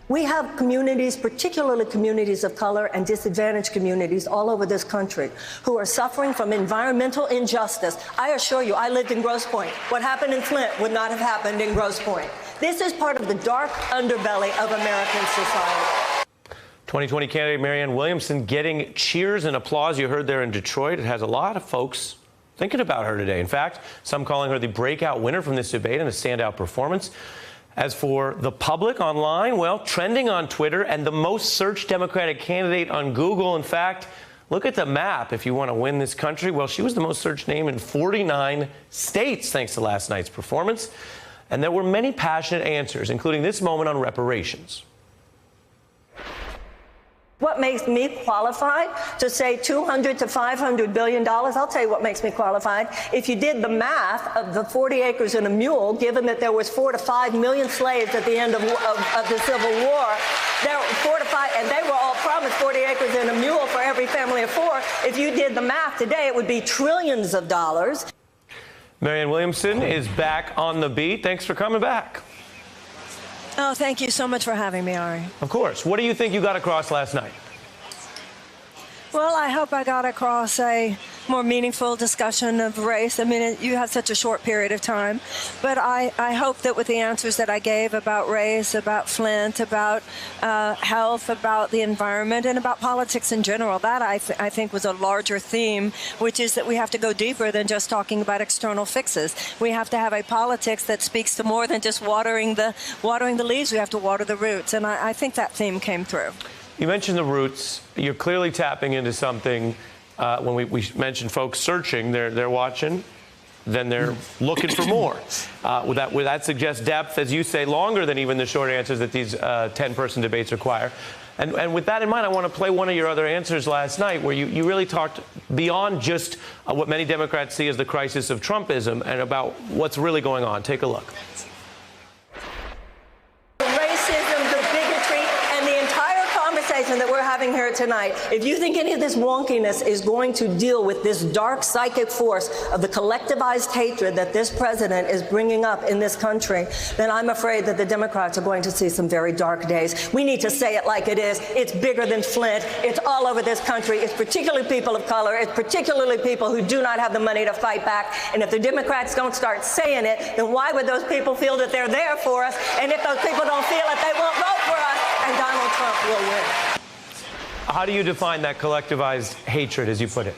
We have communities, particularly communities of color and disadvantaged communities all over this country who are suffering from environmental injustice. I assure you, I lived in Grosse Pointe. What happened in Flint would not have happened in Grosse Pointe. This is part of the dark underbelly of American society. 2020 candidate Marianne Williamson getting cheers and applause you heard there in Detroit. It has a lot of folks thinking about her today. In fact, some calling her the breakout winner from this debate and a standout performance. As for the public online, well, trending on Twitter and the most searched Democratic candidate on Google. In fact, look at the map if you want to win this country. Well, she was the most searched name in 49 states thanks to last night's performance. And there were many passionate answers, including this moment on reparations. What makes me qualified to say $200 to $500 billion? I'll tell you what makes me qualified. If you did the math of the 40 acres and a mule, given that there was 4 to 5 million slaves at the end of the Civil War, there were 4 to 5, and they were all promised 40 acres and a mule for every family of 4. If you did the math today, it would be trillions of dollars. Marianne Williamson is back on the beat. Thanks for coming back. Oh, thank you so much for having me, Ari. Of course. What do you think you got across last night? Well, I hope I got across a more meaningful discussion of race. I mean, you had such a short period of time. But I hope that with the answers that I gave about race, about Flint, about health, about the environment, and about politics in general, that I think was a larger theme, which is that we have to go deeper than just talking about external fixes. We have to have a politics that speaks to more than just watering the leaves. We have to water the roots. And I think that theme came through. You mentioned the roots. You're clearly tapping into something. When we mentioned folks searching, they're watching, then they're looking for more. Would that suggest depth, as you say, longer than even the short answers that these 10-person debates require? And with that in mind, I want to play one of your other answers last night where you really talked beyond just what many Democrats see as the crisis of Trumpism and about what's really going on. Take a look. That we're having here tonight, if you think any of this wonkiness is going to deal with this dark psychic force of the collectivized hatred that this president is bringing up in this country, then I'm afraid that the Democrats are going to see some very dark days. We need to say it like it is. It's bigger than Flint. It's all over this country. It's particularly people of color. It's particularly people who do not have the money to fight back. And if the Democrats don't start saying it, then why would those people feel that they're there for us? And if those people don't feel it, they won't vote for us, and Donald Trump will win. How do you define that collectivized hatred, as you put it?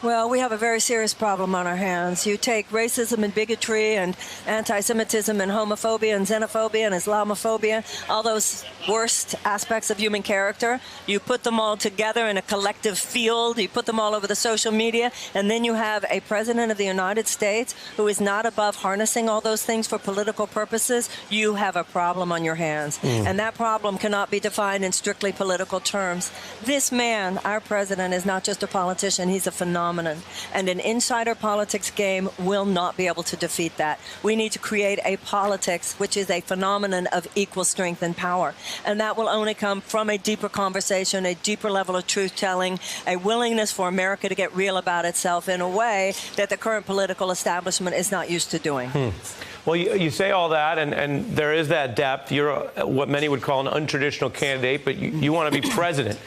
Well, we have a very serious problem on our hands. You take racism and bigotry and anti-Semitism and homophobia and xenophobia and Islamophobia, all those worst aspects of human character. You put them all together in a collective field. You put them all over the social media. And then you have a president of the United States who is not above harnessing all those things for political purposes. You have a problem on your hands. And that problem cannot be defined in strictly political terms. This man, our president, is not just a politician. He's a phenomenon. And an insider politics game will not be able to defeat that. We need to create a politics which is a phenomenon of equal strength and power. And that will only come from a deeper conversation, a deeper level of truth-telling, a willingness for America to get real about itself in a way that the current political establishment is not used to doing. Well, you say all that, and there is that depth. You're what many would call an untraditional candidate, but you want to be president.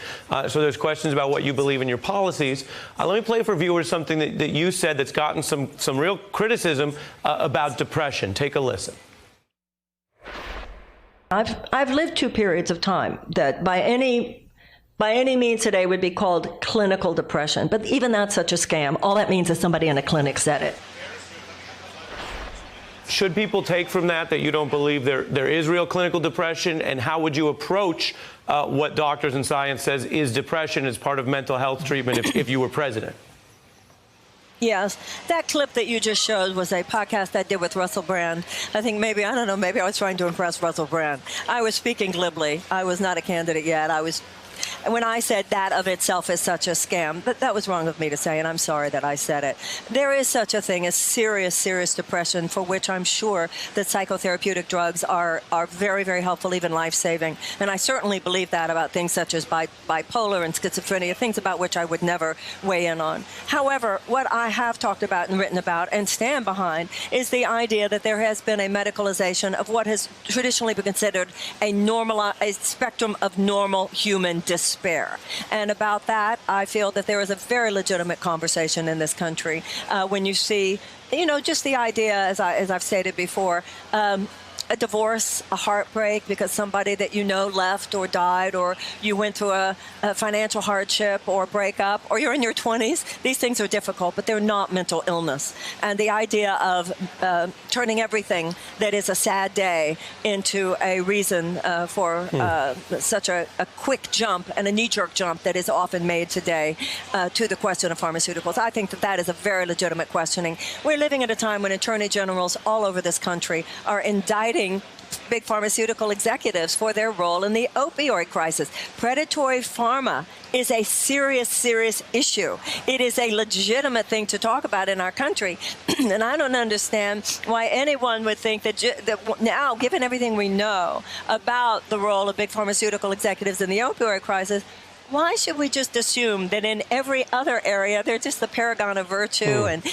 So there's questions about what you believe in your policies. Let me play for viewers something that you said that's gotten some real criticism about depression. Take a listen. I've lived 2 periods of time that by any means today would be called clinical depression. But even that's such a scam. All that means is somebody in a clinic said it. Should people take from that you don't believe there is real clinical depression? And how would you approach what doctors and science says is depression as part of mental health treatment if you were president? Yes, that clip that you just showed was a podcast I did with Russell Brand. I think maybe I was trying to impress Russell Brand. I was speaking glibly. I was not a candidate yet. I was when I said that of itself is such a scam, that was wrong of me to say, and I'm sorry that I said it. There is such a thing as serious, serious depression, for which I'm sure that psychotherapeutic drugs are very, very helpful, even life-saving. And I certainly believe that about things such as bipolar and schizophrenia, things about which I would never weigh in on. However, what I have talked about and written about and stand behind is the idea that there has been a medicalization of what has traditionally been considered a spectrum of normal human despair. And about that, I feel that there is a very legitimate conversation in this country when you see, just the idea, as I've stated before, a divorce, a heartbreak because somebody that you know left or died, or you went through a financial hardship or breakup, or you're in your 20s. These things are difficult, but they're not mental illness. And the idea of turning everything that is a sad day into a reason for such a quick jump and a knee-jerk jump that is often made today to the question of pharmaceuticals, I think that is a very legitimate questioning. We're living at a time when attorney generals all over this country are indicting big pharmaceutical executives for their role in the opioid crisis. Predatory pharma is a serious, serious issue. It is a legitimate thing to talk about in our country. And I don't understand why anyone would think that now, given everything we know about the role of big pharmaceutical executives in the opioid crisis, why should we just assume that in every other area they're just the paragon of virtue and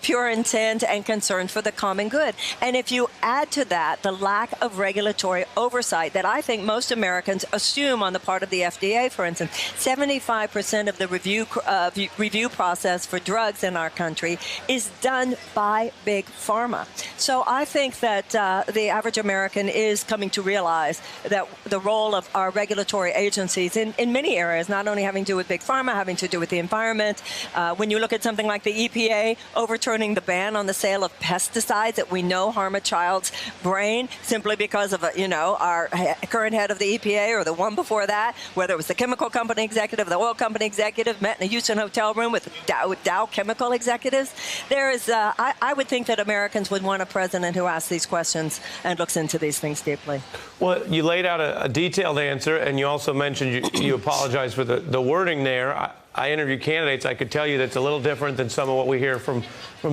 pure intent and concern for the common good? And if you add to that the lack of regulatory oversight that I think most Americans assume on the part of the FDA, for instance, 75% of the review process for drugs in our country is done by big pharma. So I think that the average American is coming to realize that the role of our regulatory agencies in many areas, not only having to do with big pharma, having to do with the environment. When you look at something like the EPA overturning the ban on the sale of pesticides that we know harm a child's brain simply because of, our current head of the EPA or the one before that, whether it was the chemical company executive, the oil company executive, met in a Houston hotel room with Dow Chemical executives. There is, I would think that Americans would want a president who asks these questions and looks into these things deeply. Well, you laid out a detailed answer, and you also mentioned you apologize for the wording there. I interview candidates. I could tell you that's a little different than some of what we hear from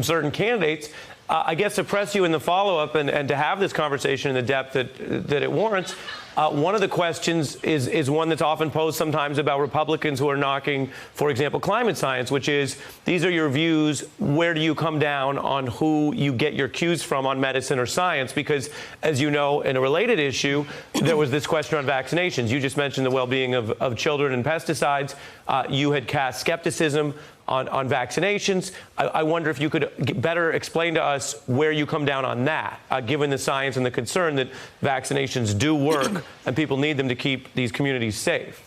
certain candidates. I guess to press you in the follow-up and to have this conversation in the depth that it warrants, one of the questions is one that's often posed sometimes about Republicans who are knocking, for example, climate science, which is, these are your views. Where do you come down on who you get your cues from on medicine or science? Because, as you know, in a related issue, there was this question on vaccinations. You just mentioned the well-being of children and pesticides. You had cast skepticism on vaccinations. I wonder if you could better explain to us where you come down on that, given the science and the concern that vaccinations do work and people need them to keep these communities safe.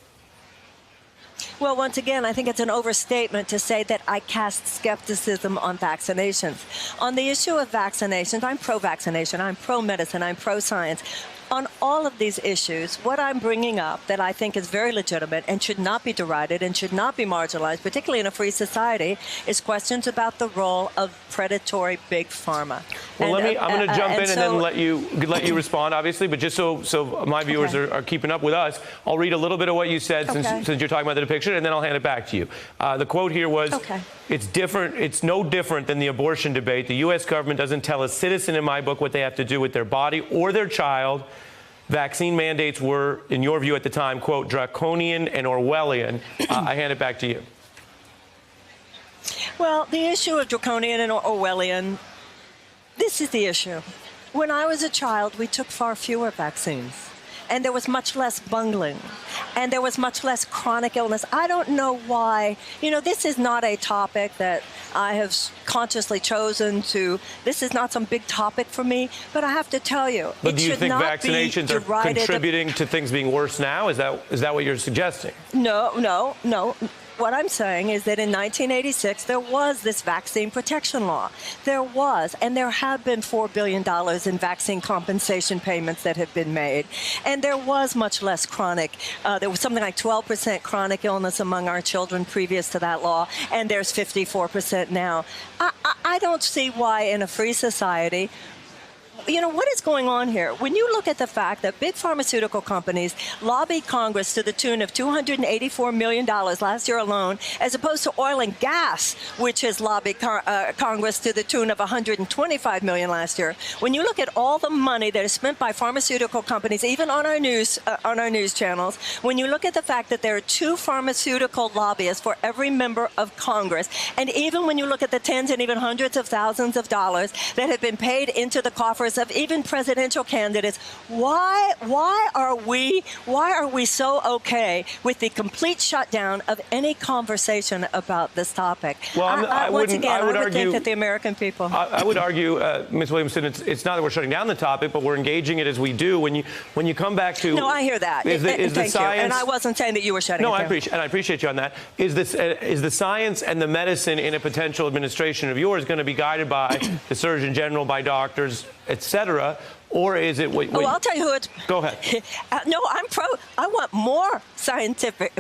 Well, once again, I think it's an overstatement to say that I cast skepticism on vaccinations. On the issue of vaccinations, I'm pro-vaccination, I'm pro-medicine, I'm pro-science. On all of these issues, what I'm bringing up that I think is very legitimate and should not be derided and should not be marginalized, particularly in a free society, is questions about the role of predatory big pharma. Well, I'm going to jump in and then let you respond, obviously. But just so my viewers are keeping up with us, I'll read a little bit of what you said since you're talking about the depiction, and then I'll hand it back to you. The quote here was, "It's different. It's no different than the abortion debate. The U.S. government doesn't tell a citizen in my book what they have to do with their body or their child. Vaccine mandates were, in your view at the time, quote, draconian and Orwellian." I hand it back to you. Well, the issue of draconian and Orwellian, this is the issue. When I was a child, we took far fewer vaccines. And there was much less bungling. And there was much less chronic illness. I don't know why. This is not a topic that I have consciously chosen to. This is not some big topic for me. But I have to tell you, but do you think vaccinations are contributing to things being worse now? Is that what you're suggesting? No. What I'm saying is that in 1986, there was this vaccine protection law. There was, and there have been $4 billion in vaccine compensation payments that have been made. And there was much less chronic. There was something like 12% chronic illness among our children previous to that law, and there's 54% now. I don't see why in a free society you know, what is going on here? When you look at the fact that big pharmaceutical companies lobbied Congress to the tune of $284 million last year alone, as opposed to oil and gas, which has lobbied Congress to the tune of $125 million last year. When you look at all the money that is spent by pharmaceutical companies, even on our news channels, when you look at the fact that there are 2 pharmaceutical lobbyists for every member of Congress, and even when you look at the tens and even hundreds of thousands of dollars that have been paid into the coffers of even presidential candidates, why are we so okay with the complete shutdown of any conversation about this topic? Well, I would think that the American people. I would argue, Ms. Williamson, it's not that we're shutting down the topic, but we're engaging it as we do. When you come back to no, I hear that. Is the Thank science, you. And I wasn't saying that you were shutting it down. I appreciate you on that. Is the science and the medicine in a potential administration of yours going to be guided by the Surgeon General, by doctors, et cetera? Or is it? I'll tell you who it's. Go ahead. No, I'm pro. I want more scientific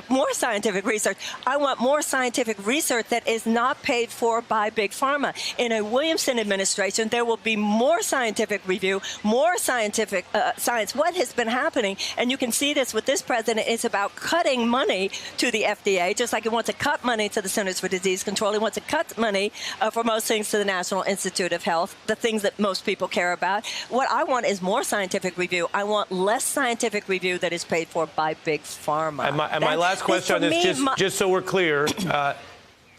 research. I want more scientific research that is not paid for by big pharma. In a Williamson administration, there will be more scientific review, more scientific science. What has been happening, and you can see this with this president, is about cutting money to the FDA, just like he wants to cut money to the Centers for Disease Control. He wants to cut money for most things to the National Institute of Health, the things that most people care about. What I want is more scientific review. I want less scientific review that is paid for by big pharma. And my last question on this, just so we're clear,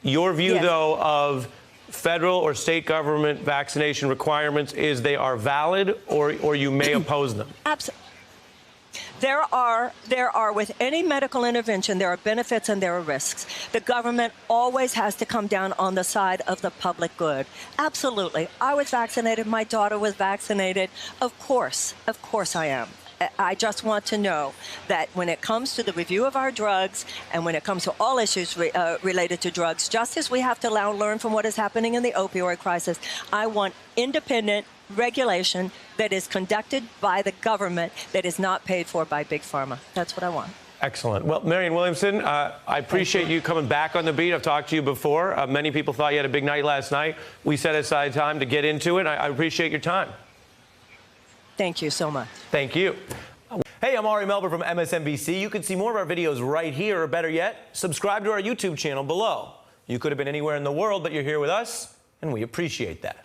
your view, yes, though, of federal or state government vaccination requirements is they are valid, or you may oppose them? Absolutely. There are, with any medical intervention, there are benefits and there are risks. The government always has to come down on the side of the public good. Absolutely. I was vaccinated. My daughter was vaccinated. Of course I am. I just want to know that when it comes to the review of our drugs and when it comes to all issues related to drugs, just as we have to learn from what is happening in the opioid crisis, I want independent regulation that is conducted by the government that is not paid for by big pharma. That's what I want. Excellent. Well, Marianne Williamson, I appreciate you coming back on the beat. I've talked to you before. Many people thought you had a big night last night. We set aside time to get into it. I appreciate your time. Thank you so much. Thank you. Hey, I'm Ari Melber from MSNBC. You can see more of our videos right here, or better yet, subscribe to our YouTube channel below. You could have been anywhere in the world, but you're here with us, and we appreciate that.